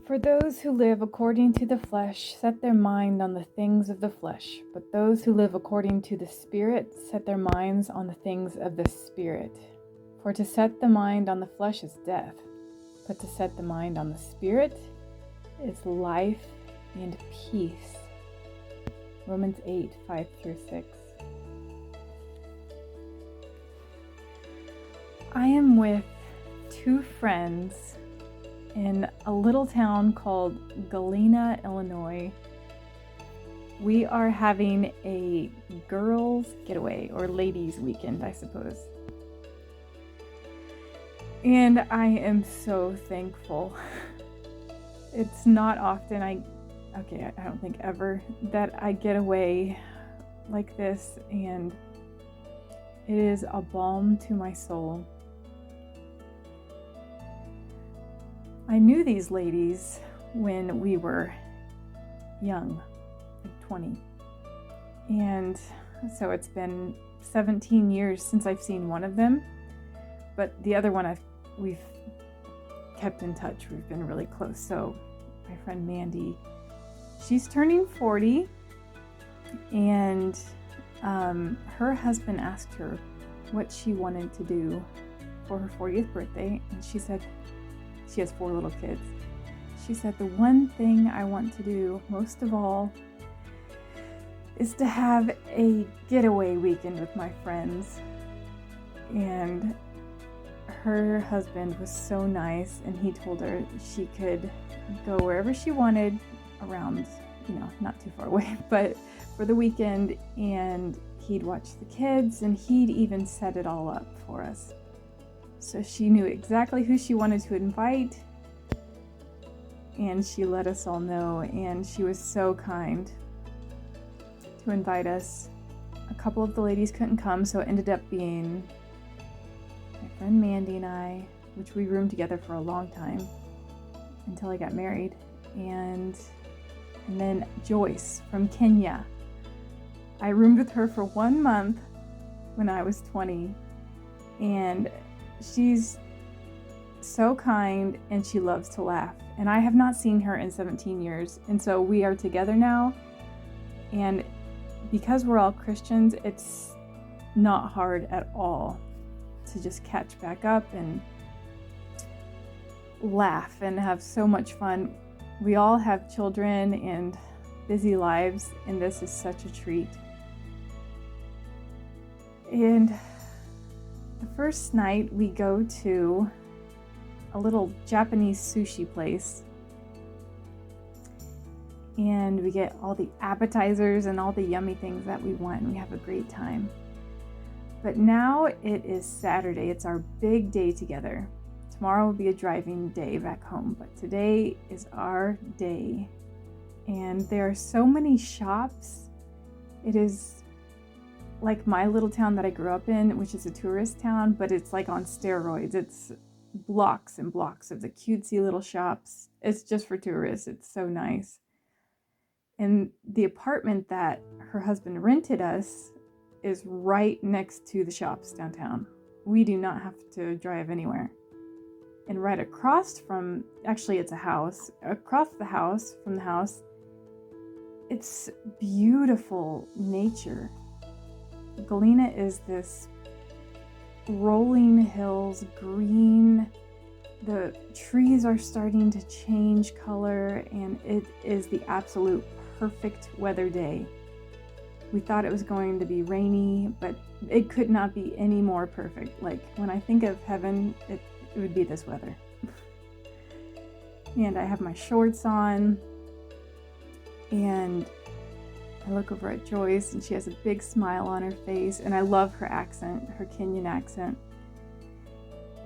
For those who live according to the flesh set their mind on the things of the flesh, but those who live according to the Spirit set their minds on the things of the Spirit. For to set the mind on the flesh is death, but to set the mind on the Spirit is life and peace. Romans 8, 5-6. I am with two friends in a little town called Galena, Illinois. We are having a girls' getaway, or ladies' weekend, I suppose. And I am so thankful. It's not often I don't think ever, that I get away like this, and it is a balm to my soul. I knew these ladies when we were young, like 20. And so it's been 17 years since I've seen one of them. But the other one we've kept in touch. We've been really close. So my friend Mandy, she's turning 40. And her husband asked her what she wanted to do for her 40th birthday. And she said, she has 4 little kids. She said, the one thing I want to do most of all is to have a getaway weekend with my friends. And her husband was so nice, and he told her she could go wherever she wanted around, not too far away, but for the weekend, and he'd watch the kids, and he'd even set it all up for us. So she knew exactly who she wanted to invite, and she let us all know, and she was so kind to invite us. A couple of the ladies couldn't come, so it ended up being my friend Mandy and I, which we roomed together for a long time until I got married, and then Joyce from Kenya. I roomed with her for 1 month when I was 20, and she's so kind, and she loves to laugh. And I have not seen her in 17 years. And so we are together now. And because we're all Christians, it's not hard at all to just catch back up and laugh and have so much fun. We all have children and busy lives, and this is such a treat. And the first night we go to a little Japanese sushi place, and we get all the appetizers and all the yummy things that we want, and we have a great time. But now it is Saturday. It's our big day together. Tomorrow will be a driving day back home, but today is our day. And there are so many shops. It is like my little town that I grew up in, which is a tourist town, but it's like on steroids. It's blocks and blocks of the cutesy little shops. It's just for tourists. It's so nice. And the apartment that her husband rented us is right next to the shops downtown. We do not have to drive anywhere. And right across from, actually it's a house, across the house from the house, it's beautiful nature. Galena is this rolling hills, green. The trees are starting to change color, and it is the absolute perfect weather day. We thought it was going to be rainy, but it could not be any more perfect. Like, when I think of heaven, it would be this weather. And I have my shorts on, and I look over at Joyce, and she has a big smile on her face, and I love her accent, her Kenyan accent.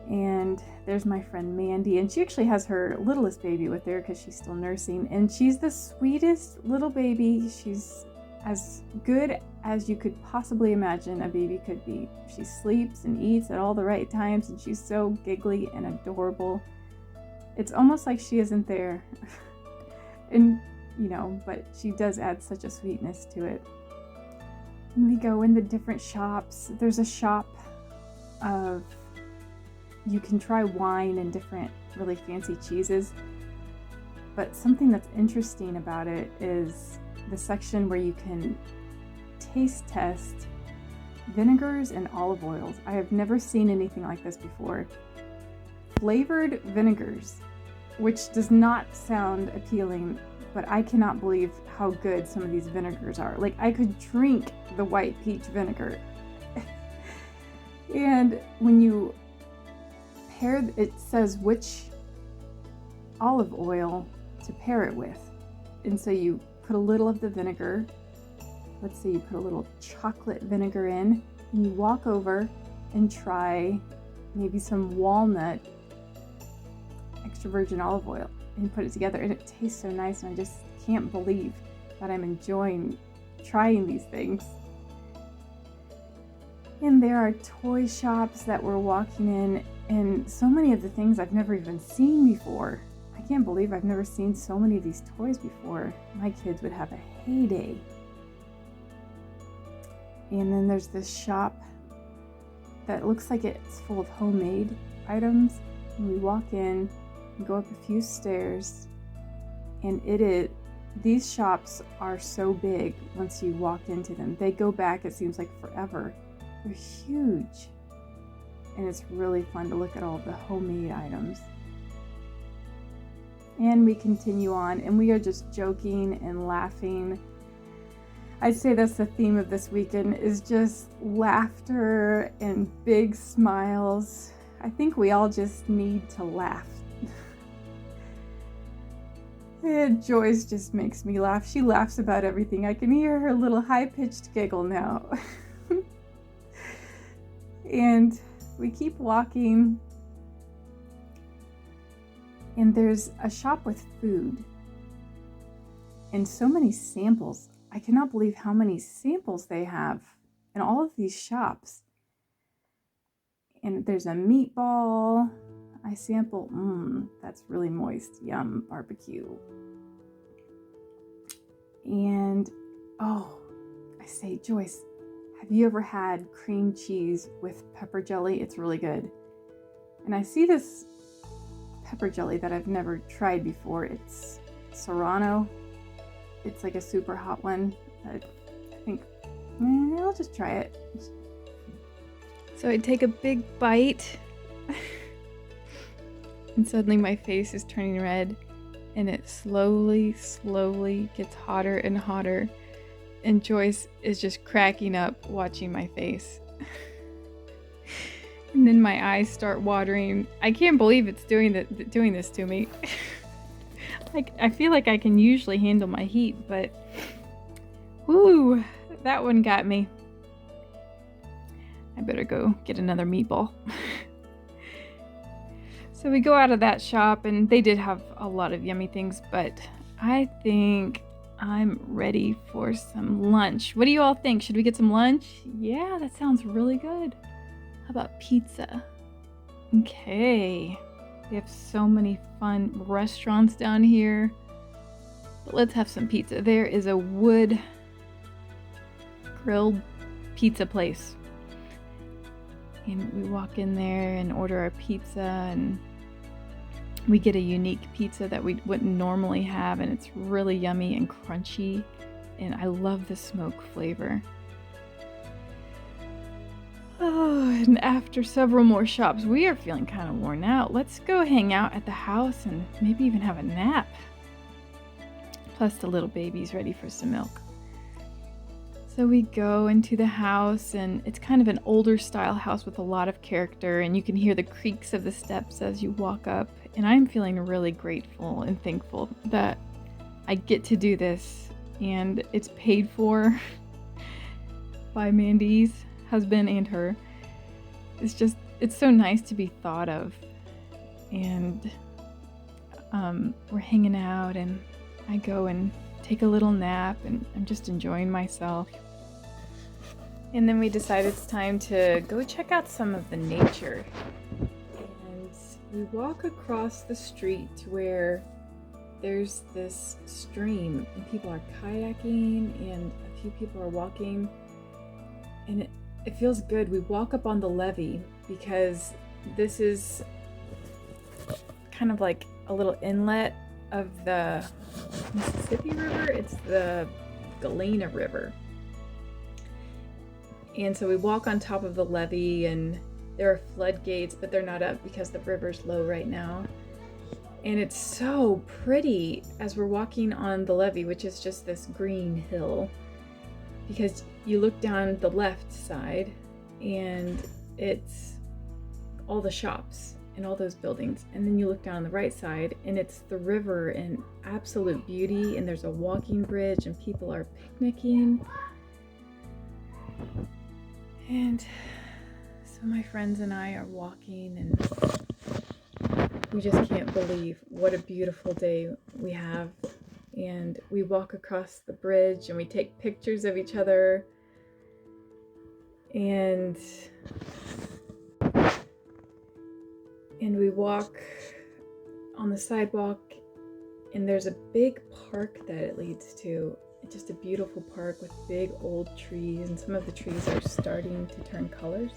And there's my friend Mandy, and she actually has her littlest baby with her because she's still nursing, and she's the sweetest little baby. She's as good as you could possibly imagine a baby could be. She sleeps and eats at all the right times, and she's so giggly and adorable. It's almost like she isn't there. And but she does add such a sweetness to it. And we go in the different shops. There's a shop of, you can try wine and different really fancy cheeses. But something that's interesting about it is the section where you can taste test vinegars and olive oils. I have never seen anything like this before. Flavored vinegars, which does not sound appealing, but I cannot believe how good some of these vinegars are. Like, I could drink the white peach vinegar. And when you pair, it says which olive oil to pair it with. And so you put a little of the vinegar. Let's say you put a little chocolate vinegar in, and you walk over and try maybe some walnut extra virgin olive oil, and you put it together, and it tastes so nice, and I just can't believe that I'm enjoying trying these things. And there are toy shops that we're walking in, and so many of the things I've never even seen before. I can't believe I've never seen so many of these toys before. My kids would have a heyday. And then there's this shop that looks like it's full of homemade items. And we walk in and go up a few stairs, and these shops are so big once you walk into them. They go back, it seems like forever. They're huge. And it's really fun to look at all the homemade items. And we continue on, and we are just joking and laughing. I'd say that's the theme of this weekend, is just laughter and big smiles. I think we all just need to laugh. Joyce just makes me laugh. She laughs about everything. I can hear her little high-pitched giggle now. And we keep walking, and there's a shop with food and so many samples. I cannot believe how many samples they have in all of these shops. And there's a meatball. I sample, that's really moist, yum, barbecue. And, I say, Joyce, have you ever had cream cheese with pepper jelly? It's really good. And I see this pepper jelly that I've never tried before. It's Serrano. It's like a super hot one. I think, I'll just try it. So I take a big bite, and suddenly my face is turning red, and it slowly gets hotter and hotter, and Joyce is just cracking up watching my face. And then my eyes start watering. I can't believe it's doing this to me. Like, I feel like I can usually handle my heat, but whoo, that one got me. I better go get another meatball. So we go out of that shop, and they did have a lot of yummy things, but I think I'm ready for some lunch. What do you all think? Should we get some lunch? Yeah, that sounds really good. How about pizza? Okay. We have so many fun restaurants down here. But let's have some pizza. There is a wood grilled pizza place. And we walk in there and order our pizza, and we get a unique pizza that we wouldn't normally have, and it's really yummy and crunchy, and I love the smoke flavor. Oh, and after several more shops, we are feeling kind of worn out. Let's go hang out at the house and maybe even have a nap. Plus the little baby's ready for some milk. So we go into the house, and it's kind of an older style house with a lot of character, and you can hear the creaks of the steps as you walk up. And I'm feeling really grateful and thankful that I get to do this, and it's paid for by Mandy's husband and her. It's so nice to be thought of. And we're hanging out, and I go and take a little nap, and I'm just enjoying myself. And then we decide it's time to go check out some of the nature. And we walk across the street to where there's this stream, and people are kayaking, and a few people are walking, and it feels good. We walk up on the levee because this is kind of like a little inlet of the Mississippi River. It's the Galena River. And so we walk on top of the levee, and there are floodgates, but they're not up because the river's low right now. And it's so pretty as we're walking on the levee, which is just this green hill, because you look down the left side and it's all the shops and all those buildings. And then you look down on the right side and it's the river in absolute beauty. And there's a walking bridge and people are picnicking. And so my friends and I are walking, and we just can't believe what a beautiful day we have. And we walk across the bridge and we take pictures of each other. And we walk on the sidewalk, and there's a big park that it leads to. It's just a beautiful park with big old trees, and some of the trees are starting to turn colors.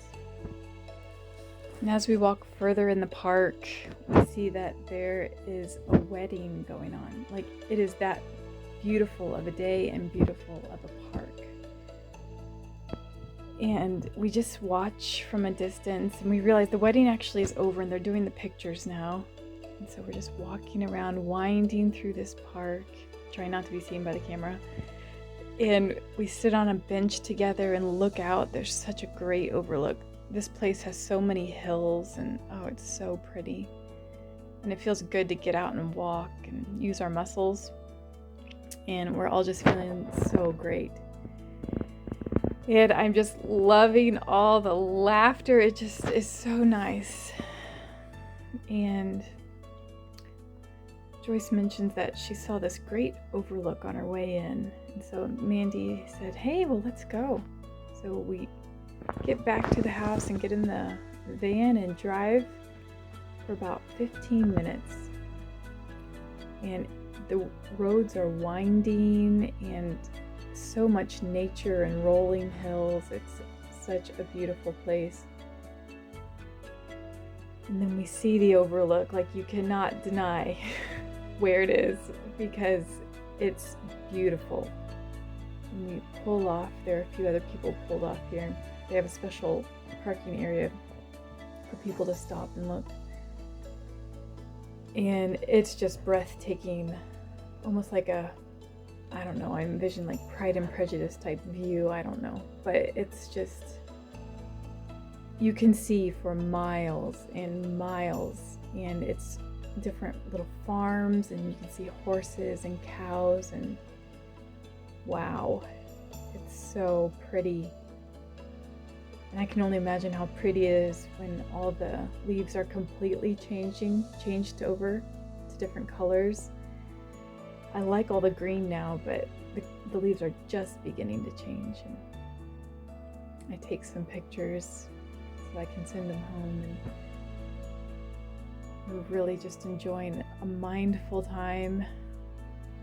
And as we walk further in the park, we see that there is a wedding going on. Like, it is that beautiful of a day and beautiful of a park. And we just watch from a distance, and we realize the wedding actually is over and they're doing the pictures now. And so we're just walking around, winding through this park, trying not to be seen by the camera. And we sit on a bench together and look out. There's such a great overlook. This place has so many hills, and oh, it's so pretty. And it feels good to get out and walk and use our muscles. And we're all just feeling so great. And I'm just loving all the laughter. It just is so nice. And Joyce mentions that she saw this great overlook on her way in. And so Mandy said, hey, well, let's go. So we get back to the house and get in the van and drive for about 15 minutes. And the roads are winding and so much nature and rolling hills. It's such a beautiful place. And then we see the overlook. Like, you cannot deny where it is because it's beautiful. And we pull off. There are a few other people pulled off here. They have a special parking area for people to stop and look. And it's just breathtaking, almost like a, I don't know, I envision like Pride and Prejudice type view, I don't know. But it's just, you can see for miles and miles, and it's different little farms, and you can see horses and cows, and wow, it's so pretty. And I can only imagine how pretty it is when all the leaves are completely changed over to different colors. I like all the green now, but the leaves are just beginning to change. And I take some pictures so I can send them home. And we're really just enjoying a mindful time,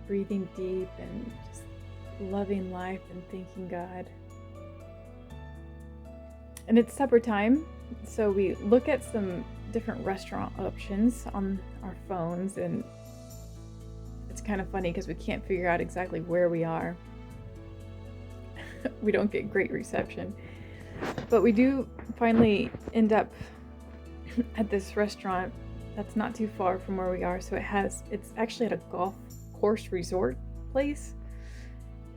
breathing deep and just loving life and thanking God. And it's supper time, so we look at some different restaurant options on our phones, and it's kind of funny because we can't figure out exactly where we are. We don't get great reception, but we do finally end up at this restaurant that's not too far from where we are. So it's actually at a golf course resort place,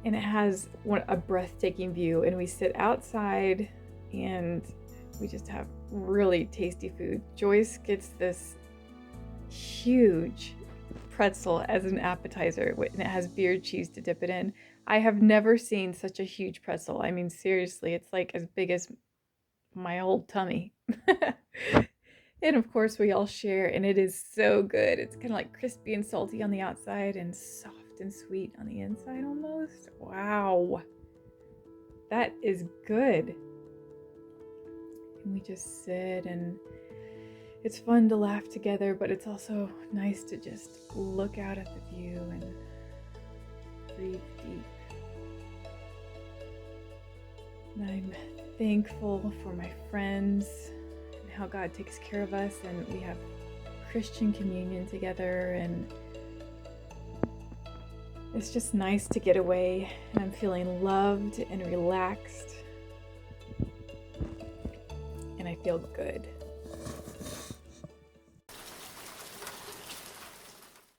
and it has a breathtaking view, and we sit outside and we just have really tasty food. Joyce gets this huge pretzel as an appetizer, and it has beard cheese to dip it in. I have never seen such a huge pretzel. I mean, seriously, it's like as big as my whole tummy. And of course we all share, and it is so good. It's kind of like crispy and salty on the outside and soft and sweet on the inside almost. Wow, that is good. And we just sit, and it's fun to laugh together, but it's also nice to just look out at the view and breathe deep. And I'm thankful for my friends and how God takes care of us, and we have Christian communion together, and It's just nice to get away, and I'm feeling loved and relaxed, and I feel good.